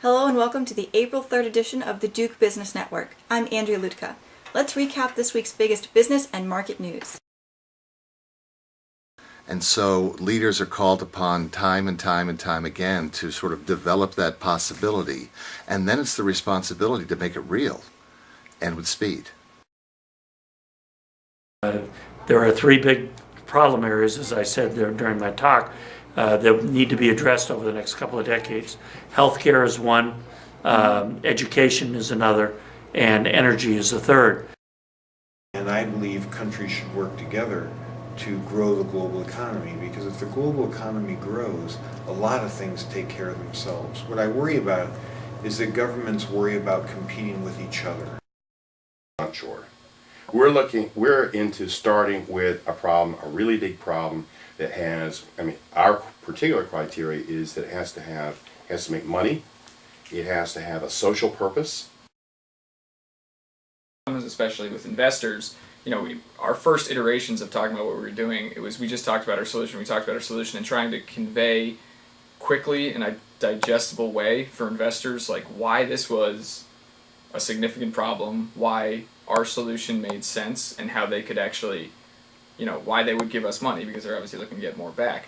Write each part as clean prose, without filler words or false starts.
Hello and welcome to the April 3rd edition of the Duke Business Network. I'm Andrea Lutka. Let's recap this week's biggest business and market news. And so leaders are called upon time and time again to sort of develop that possibility. And then it's the responsibility to make it real and with speed. There are three big problem areas, as I said there during my talk, that need to be addressed over the next couple of decades. Healthcare is one, education is another, and energy is the third. And I believe countries should work together to grow the global economy, because if the global economy grows, a lot of things take care of themselves. What I worry about is that governments worry about competing with each other. Onshore. We're into starting with a problem, a really big problem that has, our particular criteria is that it has to make money, it has to have a social purpose. Especially with investors, our first iterations of talking about what we were doing, we just talked about our solution, and trying to convey quickly in a digestible way for investors, like why this was a significant problem, why our solution made sense, and how they could actually, why they would give us money, because they're obviously looking to get more back.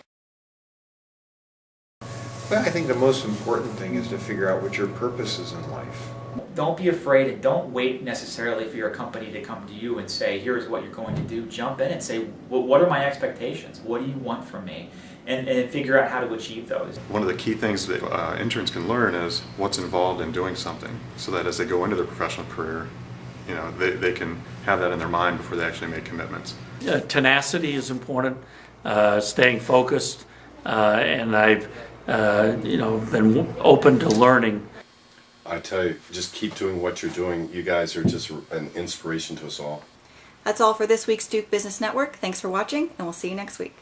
But I think the most important thing is to figure out what your purpose is in life. Don't be afraid, and don't wait necessarily for your company to come to you and say, here's what you're going to do. Jump in and say, well, what are my expectations? What do you want from me? And figure out how to achieve those. One of the key things that interns can learn is what's involved in doing something, so that as they go into their professional career, they can have that in their mind before they actually make commitments. Tenacity is important, staying focused, and I've been open to learning. I tell you, just keep doing what you're doing. You guys are just an inspiration to us all. That's all for this week's Duke Business Network. Thanks for watching, and we'll see you next week.